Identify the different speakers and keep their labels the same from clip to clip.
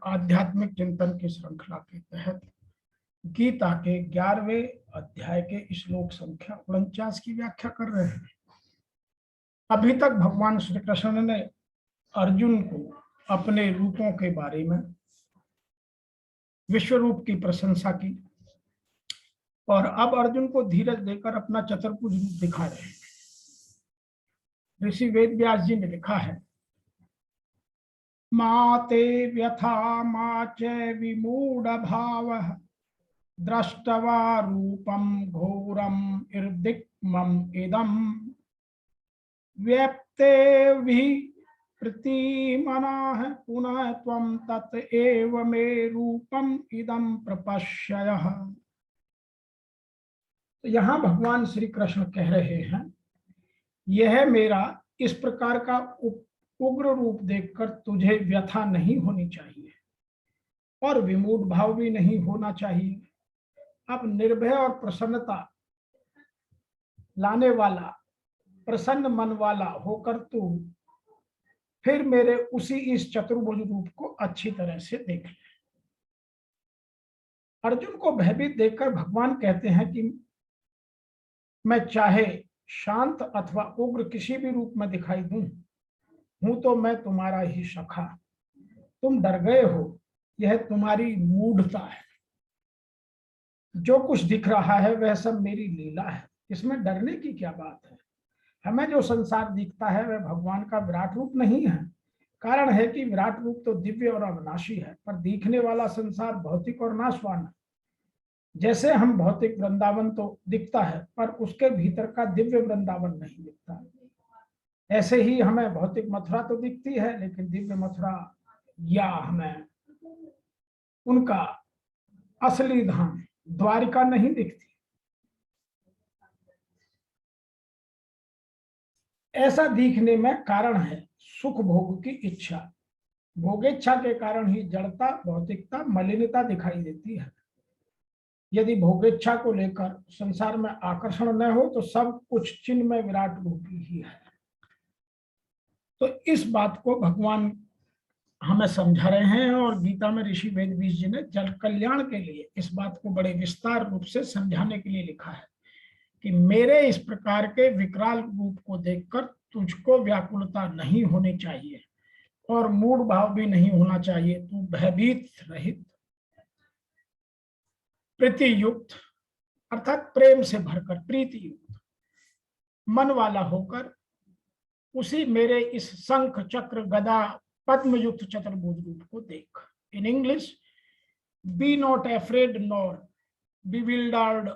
Speaker 1: आध्यात्मिक चिंतन की श्रृंखला के तहत गीता के 11वें अध्याय के श्लोक संख्या 49 की व्याख्या कर रहे हैं। अभी तक भगवान श्री कृष्ण ने अर्जुन को अपने रूपों के बारे में, विश्व रूप की प्रशंसा की और अब अर्जुन को धीरज देकर अपना चतुर्भुज रूप दिखा रहे हैं। ऋषि वेद व्यास जी ने लिखा है, माते व्यथा मा च विमूढ़ भाव द्रष्टवा रूपम घोरम इर्दिक्मम इदम व्यप्ते भी प्रतिमनाः पुनः त्वं तत एव मे रूपम इदम प्रपश्यः। तो यहाँ भगवान श्री कृष्ण कह रहे हैं, यह मेरा इस प्रकार का उग्र रूप देखकर तुझे व्यथा नहीं होनी चाहिए और विमूढ़ भाव भी नहीं होना चाहिए। अब निर्भय और प्रसन्नता लाने वाला, प्रसन्न मन वाला होकर तू फिर मेरे उसी इस चतुर्भुज रूप को अच्छी तरह से देख ले। अर्जुन को भयभीत देखकर भगवान कहते हैं कि मैं चाहे शांत अथवा उग्र किसी भी रूप में दिखाई दूं, हूं तो मैं तुम्हारा ही सखा। तुम डर गए हो, यह तुम्हारी मूढ़ता है। जो कुछ दिख रहा है वह सब मेरी लीला है, इसमें डरने की क्या बात है। हमें जो संसार दिखता है वह भगवान का विराट रूप नहीं है। कारण है कि विराट रूप तो दिव्य और अविनाशी है, पर दिखने वाला संसार भौतिक और नाशवान है। जैसे हम भौतिक वृंदावन तो दिखता है, पर उसके भीतर का दिव्य वृंदावन नहीं दिखता। ऐसे ही हमें भौतिक मथुरा तो दिखती है, लेकिन दिव्य मथुरा या हमें उनका असली धाम द्वारिका नहीं दिखती। ऐसा दिखने में कारण है सुख भोग की इच्छा। भोगेच्छा के कारण ही जड़ता, भौतिकता, मलिनता दिखाई देती है। यदि भोगेच्छा को लेकर संसार में आकर्षण न हो तो सब कुछ चिन्ह में विराट रूपी ही है। तो इस बात को भगवान हमें समझा रहे हैं और गीता में ऋषि वेदव्यास जी ने जल कल्याण के लिए इस बात को बड़े विस्तार रूप से समझाने के लिए लिखा है कि मेरे इस प्रकार के विकराल रूप को देखकर तुझको व्याकुलता नहीं होनी चाहिए और मूढ़ भाव भी नहीं होना चाहिए। तू भयभीत रहित, प्रीति युक्त अर्थात प्रेम से भरकर प्रीति युक्त मन वाला होकर उसी मेरे इस शंख चक्र गदा पद्म युक्त चतुर्भुज रूप को देख। In English, be not afraid nor bewildered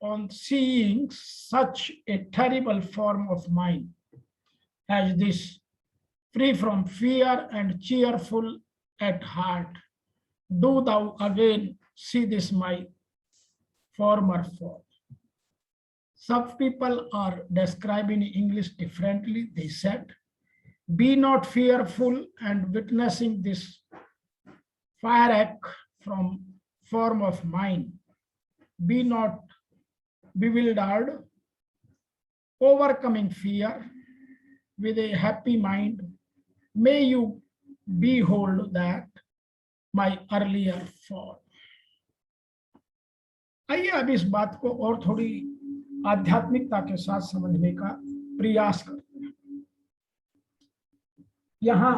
Speaker 1: on seeing such a terrible form of mine as this, free from fear and cheerful at heart. Do thou again see this my former form. Some people are describing English differently. They said, be not fearful and witnessing this fire from form of mine. Be not bewildered, overcoming fear with a happy mind. May you behold that my earlier form. आइए अब इस बात को और थोड़ी आध्यात्मिकता के साथ समझने का प्रयास करते हैं। यहाँ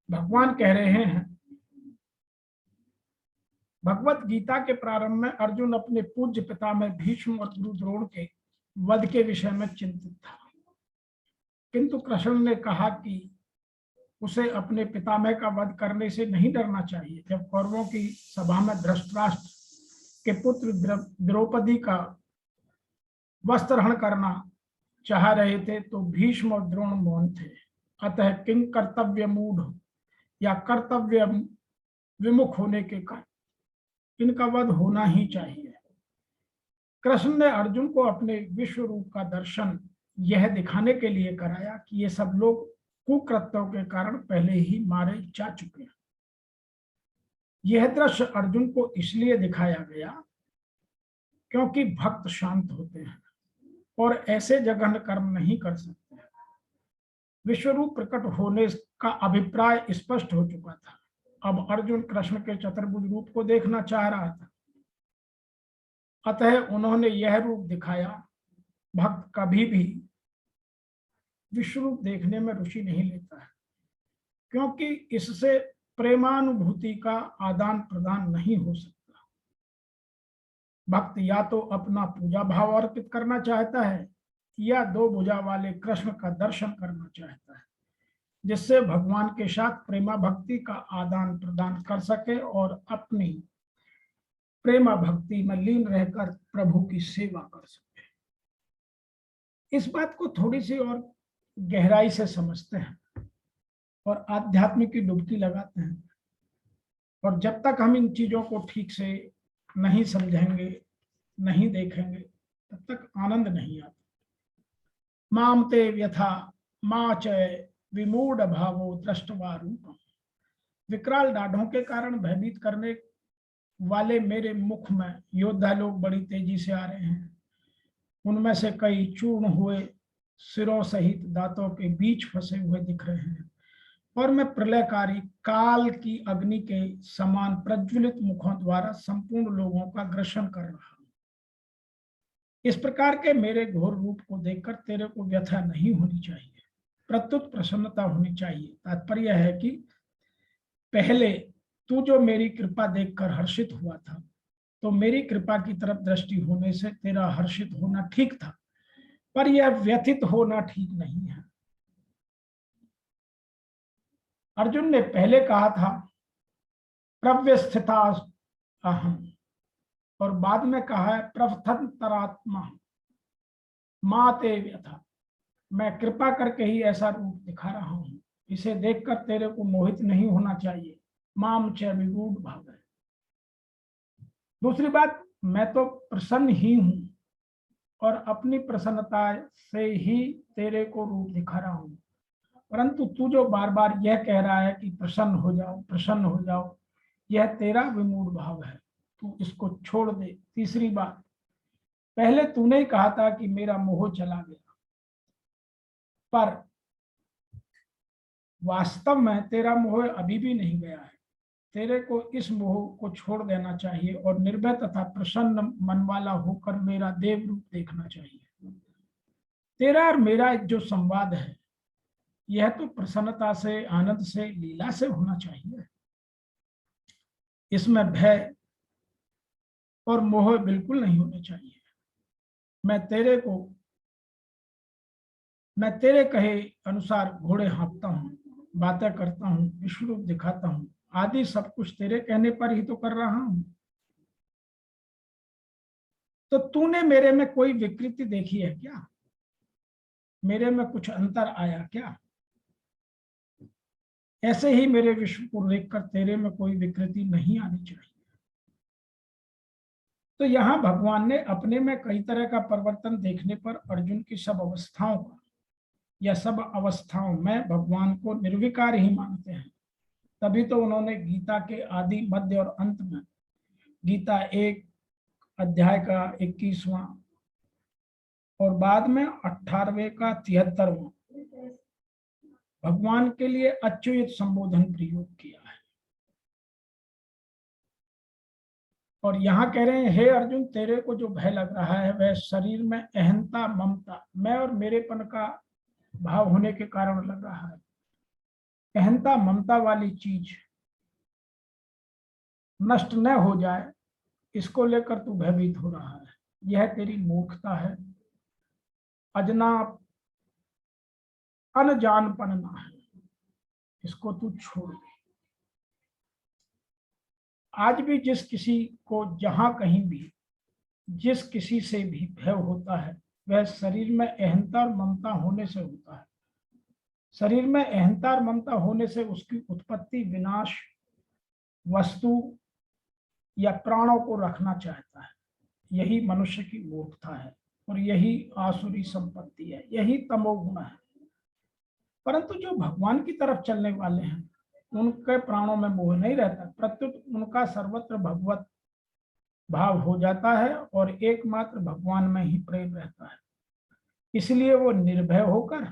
Speaker 1: भगवान कह रहे हैं, भगवत गीता के प्रारंभ में अर्जुन अपने पूज्य पितामह भीष्म और गुरु द्रोण के वध के विषय में चिंतित था, किंतु कृष्ण ने कहा कि उसे अपने पितामह का वध करने से नहीं डरना चाहिए। जब कौरवों की सभा में धृतराष्ट्र के पुत्र द्रौपदी का वस्त्रहरण करना चाह रहे थे तो भीष्म और द्रोण मौन थे। अतः किंग कर्तव्य मूढ़ या कर्तव्य विमुख होने के कारण इनका वध होना ही चाहिए। कृष्ण ने अर्जुन को अपने विश्व रूप का दर्शन यह दिखाने के लिए कराया कि ये सब लोग कुकृत्यों के कारण पहले ही मारे जा चुके हैं। यह दृश्य अर्जुन को इसलिए दिखाया गया क्योंकि भक्त शांत होते हैं और ऐसे जघन्य कर्म नहीं कर सकते। विश्वरूप प्रकट होने का अभिप्राय स्पष्ट हो चुका था। अब अर्जुन कृष्ण के चतुर्भुज रूप को देखना चाह रहा था, अतः उन्होंने यह रूप दिखाया। भक्त कभी भी विश्वरूप देखने में रुचि नहीं लेता है, क्योंकि इससे प्रेमानुभूति का आदान प्रदान नहीं हो सकता। भक्त या तो अपना पूजा भाव अर्पित करना चाहता है या दो भुजा वाले कृष्ण का दर्शन करना चाहता है, जिससे भगवान के साथ प्रेमा भक्ति का आदान प्रदान कर सके और अपनी प्रेमा भक्ति में लीन रहकर प्रभु की सेवा कर सके। इस बात को थोड़ी सी और गहराई से समझते हैं और आध्यात्मिक की डुबकी लगाते हैं, और जब तक हम इन चीजों को ठीक से नहीं समझेंगे, नहीं देखेंगे, तब तक आनंद नहीं आता। माम ते व्यथा मा च विमूढ़ भावो दृष्टवा रूपम। विकराल डाढ़ों के कारण भयभीत करने वाले मेरे मुख में योद्धा लोग बड़ी तेजी से आ रहे हैं। उनमें से कई चूर्ण हुए सिरों सहित दांतों के बीच फंसे हुए दिख रहे हैं, और मैं प्रलयकारी काल की अग्नि के समान प्रज्वलित मुखों द्वारा संपूर्ण लोगों का ग्रसन कर रहा हूं। इस प्रकार के मेरे घोर रूप को देखकर तेरे को व्यथा नहीं होनी चाहिए, प्रत्युत प्रसन्नता होनी चाहिए। तात्पर्य है कि पहले तू जो मेरी कृपा देखकर हर्षित हुआ था, तो मेरी कृपा की तरफ दृष्टि होने से तेरा हर्षित होना ठीक था, पर यह व्यथित होना ठीक नहीं है। अर्जुन ने पहले कहा था प्रव्यस्थिता अहम, और बाद में कहा है प्रवथंतरात्मा माते व्यथा। मैं कृपा करके ही ऐसा रूप दिखा रहा हूं, इसे देखकर तेरे को मोहित नहीं होना चाहिए। माम च विगूढ़ भाव है। दूसरी बात, मैं तो प्रसन्न ही हूं और अपनी प्रसन्नता से ही तेरे को रूप दिखा रहा हूं, परंतु तू जो बार बार यह कह रहा है कि प्रसन्न हो जाओ, प्रसन्न हो जाओ, यह तेरा विमूढ़ भाव है, तू इसको छोड़ दे। तीसरी बात, पहले तूने ही कहा था कि मेरा मोह चला गया, पर वास्तव में तेरा मोह अभी भी नहीं गया है। तेरे को इस मोह को छोड़ देना चाहिए और निर्भय तथा प्रसन्न मन वाला होकर मेरा देव रूप देखना चाहिए। तेरा और मेरा जो संवाद है, यह तो प्रसन्नता से, आनंद से, लीला से होना चाहिए। इसमें भय और मोह बिल्कुल नहीं होने चाहिए। मैं तेरे कहे अनुसार घोड़े हाँकता हूँ, बातें करता हूँ, विश्वरूप दिखाता हूँ, आदि सब कुछ तेरे कहने पर ही तो कर रहा हूं। तो तूने मेरे में कोई विकृति देखी है क्या? मेरे में कुछ अंतर आया क्या? ऐसे ही मेरे विश्व को देखकर तेरे में कोई विकृति नहीं आनी चाहिए। तो यहाँ भगवान ने अपने में कई तरह का परिवर्तन देखने पर अर्जुन की सब अवस्थाओं का या सब अवस्थाओं में भगवान को निर्विकार ही मानते हैं। तभी तो उन्होंने गीता के आदि, मध्य और अंत में गीता 1 अध्याय का 21वां और बाद में 18वें का 73वां भगवान के लिए अच्युत संबोधन प्रयोग किया है। और यहाँ कह रहे हैं, हे अर्जुन, तेरे को जो भय लग रहा है वह शरीर में अहंता, ममता, मैं और मेरेपन का भाव होने के कारण लग रहा है। अहंता, ममता वाली चीज नष्ट न हो जाए, इसको लेकर तू भयभीत हो रहा है। यह तेरी मूर्खता है, अजनाप, अनजानपना है, इसको तू छोड़ दे। आज भी जिस किसी को जहां कहीं भी जिस किसी से भी भय होता है, वह शरीर में अहंता और ममता होने से होता है। शरीर में अहंता और ममता होने से उसकी उत्पत्ति, विनाश, वस्तु या प्राणों को रखना चाहता है। यही मनुष्य की मूर्खता है और यही आसुरी संपत्ति है, यही तमोगुण है। परंतु जो भगवान की तरफ चलने वाले हैं, उनके प्राणों में मोह नहीं रहता, प्रत्युत उनका सर्वत्र भगवत भाव हो जाता है और एकमात्र भगवान में ही प्रेम रहता है। इसलिए वो निर्भय होकर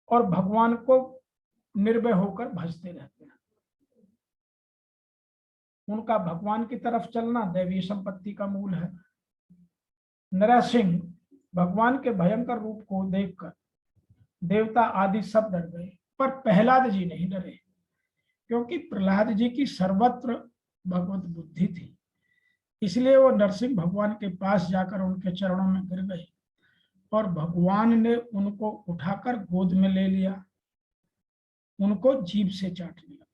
Speaker 1: और भगवान को निर्भय होकर भजते रहते हैं। उनका भगवान की तरफ चलना दैवीय संपत्ति का मूल है। नरसिंह भगवान के भयंकर रूप को देखकर देवता आदि सब डर गए, पर प्रहलाद जी नहीं डरे, क्योंकि प्रहलाद जी की सर्वत्र भगवत बुद्धि थी। इसलिए वो नरसिंह भगवान के पास जाकर उनके चरणों में गिर गए और भगवान ने उनको उठाकर गोद में ले लिया, उनको जीभ से चाटने लगे।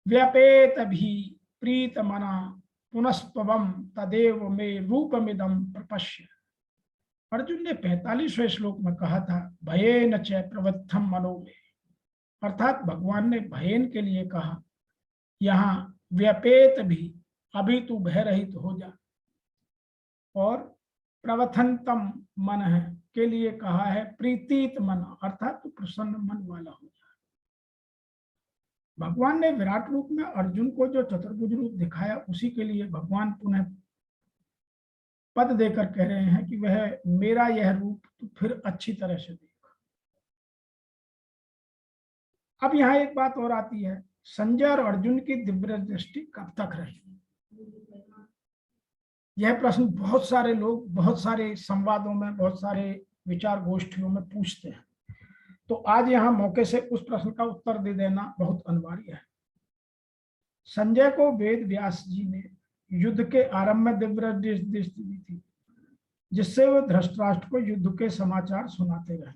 Speaker 1: व्यापेत भी प्रीत मना पुनस्पवम तदेव में रूपमिदम प्रपश्य। अर्जुन ने 45वें श्लोक में कहा था, भयेन च प्रवृत्तम मनो में, अर्थात भगवान ने भयेन के लिए कहा। यहाँ व्यापेत भी, अभी तू भय रहित हो जा, और प्रवथंतम मन है के लिए कहा है प्रीतित मन, अर्थात तू प्रसन्न मन वाला हो जा। भगवान ने विराट रूप में अर्जुन को जो चतुर्भुज रूप दिखाया, उसी के लिए भगवान पुनः पद देकर कह रहे हैं कि वह मेरा यह रूप तो फिर अच्छी तरह से देख। अब यहाँ एक बात और आती है, संजय और अर्जुन की दिव्य दृष्टि कब तक रही? यह प्रश्न बहुत सारे लोग बहुत सारे संवादों में, बहुत सारे विचार गोष्ठियों में पूछते हैं, तो आज यहाँ मौके से उस प्रश्न का उत्तर दे देना बहुत अनिवार्य है। संजय को वेद व्यास जी ने युद्ध के आरंभ में दिव्य दृष्टि दी थी, जिससे वे धृतराष्ट्र को युद्ध के समाचार सुनाते रहे,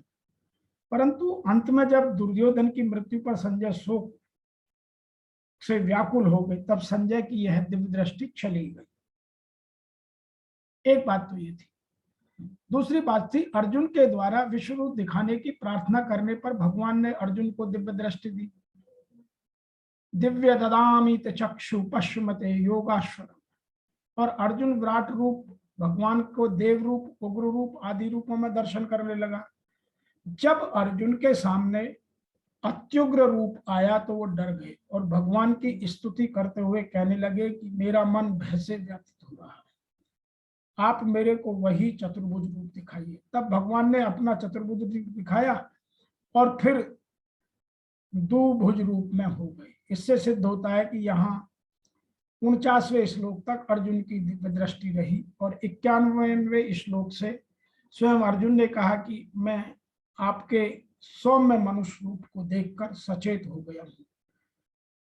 Speaker 1: परंतु अंत में जब दुर्योधन की मृत्यु पर संजय शोक से व्याकुल हो गए, तब संजय की यह दिव्य दृष्टि चली गई। एक बात तो ये थी। दूसरी बात थी, अर्जुन के द्वारा विश्व रूप दिखाने की प्रार्थना करने पर भगवान ने अर्जुन को दिव्य दृष्टि दी। दिव्य ददामि ते चक्षु पश्चिमते योगाश्वरम, और अर्जुन विराट रूप भगवान को देव रूप, उग्र रूप आदि रूपों में दर्शन करने लगा। जब अर्जुन के सामने अत्युग्र रूप आया तो वो डर गए और भगवान की स्तुति करते हुए कहने लगे कि मेरा मन भय से व्यथित हो रहा है, आप मेरे को वही चतुर्भुज रूप दिखाइए। तब भगवान ने अपना चतुर्भुज रूप दिखाया और फिर द्विभुज रूप में हो गए। इससे सिद्ध होता है कि यहाँ 49वें श्लोक तक अर्जुन की दिव्य दृष्टि रही, और 91वें श्लोक से स्वयं अर्जुन ने कहा कि मैं आपके सौम्य मनुष्य रूप को देखकर सचेत हो गया हूँ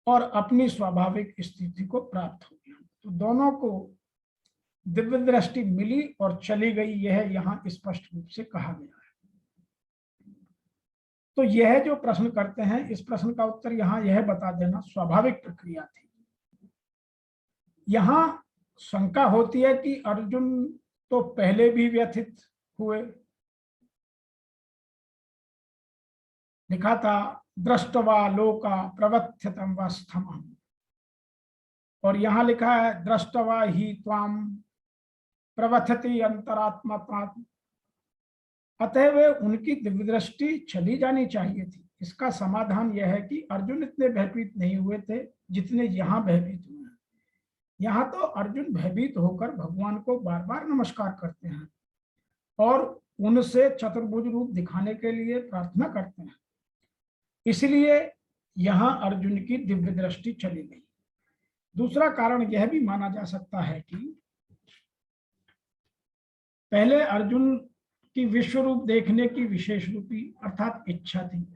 Speaker 1: और अपनी स्वाभाविक स्थिति को प्राप्त हो गया। तो दोनों को दिव्य दृष्टि मिली और चली गई, यह यहाँ स्पष्ट रूप से कहा गया है। तो यह जो प्रश्न करते हैं, इस प्रश्न का उत्तर यहाँ यह बता देना स्वाभाविक प्रक्रिया थी। यहाँ शंका होती है कि अर्जुन तो पहले भी व्यथित हुए, लिखा था दृष्टवा लोका प्रवथ्यतम वस्थम, और यहाँ लिखा है दृष्टवा ही त्वाम प्रवथति अंतरात्मा। अतः वे उनकी दिव्य दृष्टि चली जानी चाहिए थी। इसका समाधान यह है कि अर्जुन इतने भयभीत नहीं हुए थे जितने यहाँ भयभीत हुए हैं। यहाँ तो अर्जुन भयभीत होकर भगवान को बार बार नमस्कार करते हैं और उनसे चतुर्भुज रूप दिखाने के लिए प्रार्थना करते हैं, इसलिए यहाँ अर्जुन की दिव्य दृष्टि चली गई। दूसरा कारण यह भी माना जा सकता है कि पहले अर्जुन की विश्व रूप देखने की विशेष रूपी अर्थात इच्छा थी,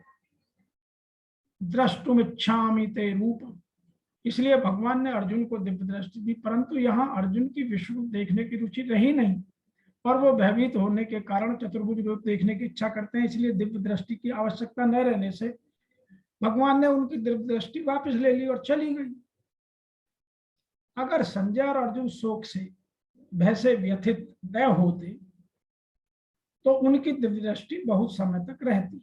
Speaker 1: द्रष्टुमिच्छामि ते रूपम, इसलिए भगवान ने अर्जुन को दिव्य दृष्टि दी। परंतु यहाँ अर्जुन की विश्व रूप देखने की रुचि रही नहीं और वो भयभीत होने के कारण चतुर्भुज रूप देखने की इच्छा करते हैं, इसलिए दिव्य दृष्टि की आवश्यकता न रहने से भगवान ने उनकी दिव्य दृष्टि वापस ले ली और चली गई। अगर संजय और अर्जुन शोक से, भय से व्यथित न होते तो उनकी दिव्य दृष्टि बहुत समय तक रहती,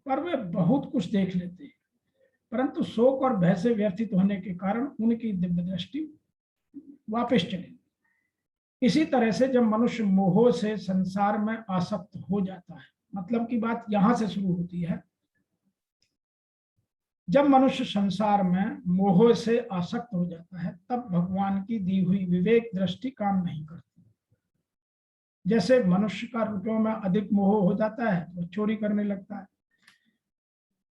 Speaker 1: पर वे बहुत कुछ देख लेते, परंतु शोक और भय से व्यथित होने के कारण उनकी दिव्य दृष्टि वापस चली। इसी तरह से जब मनुष्य मोह से संसार में आसक्त हो जाता है, मतलब की बात यहां से शुरू होती है, जब मनुष्य संसार में मोह से आसक्त हो जाता है तब भगवान की दी हुई विवेक दृष्टि काम नहीं करती। जैसे मनुष्य का रुपयों में अधिक मोह हो जाता है तो चोरी करने लगता है,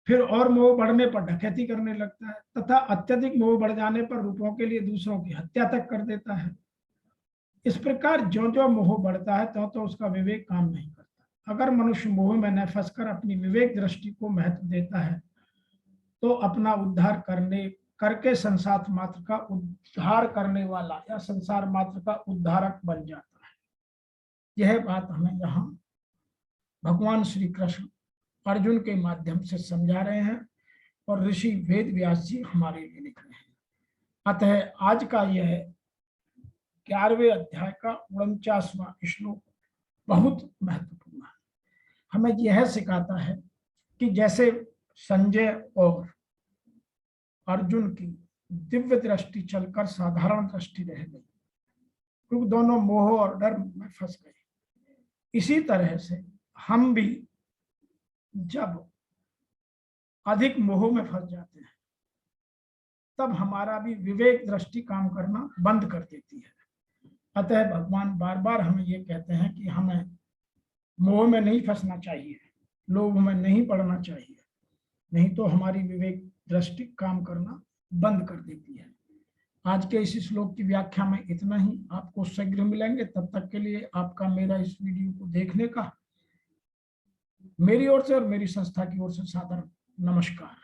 Speaker 1: फिर और मोह बढ़ने पर डकैती करने लगता है, तथा अत्यधिक मोह बढ़ जाने पर रुपयों के लिए दूसरों की हत्या तक कर देता है। इस प्रकार जो जो मोह बढ़ता है तो उसका विवेक काम नहीं करता। अगर मनुष्य मोह में न फंसकर अपनी विवेक दृष्टि को महत्व देता है तो अपना उद्धार करके संसार मात्र का उद्धार करने वाला या संसार मात्र का उद्धारक बन जाता है। यह बात हमें यहाँ भगवान श्री कृष्ण अर्जुन के माध्यम से समझा रहे हैं और ऋषि वेद व्यास जी हमारे लिए लिख रहे हैं। अतः आज का यह 11वें अध्याय का 49वां श्लोक बहुत महत्वपूर्ण है। हमें यह सिखाता है कि जैसे संजय और अर्जुन की दिव्य दृष्टि चलकर साधारण दृष्टि रह गई, क्योंकि दोनों मोह और डर में फंस गए, इसी तरह से हम भी जब अधिक मोह में फंस जाते हैं तब हमारा भी विवेक दृष्टि काम करना बंद कर देती है। अतः भगवान बार बार हमें ये कहते हैं कि हमें मोह में नहीं फंसना चाहिए, लोभ में नहीं पड़ना चाहिए, नहीं तो हमारी विवेक दृष्टि काम करना बंद कर देती है। आज के इस श्लोक की व्याख्या में इतना ही। आपको शीघ्र मिलेंगे, तब तक के लिए आपका मेरा इस वीडियो को देखने का मेरी ओर से और मेरी संस्था की ओर से सादर नमस्कार।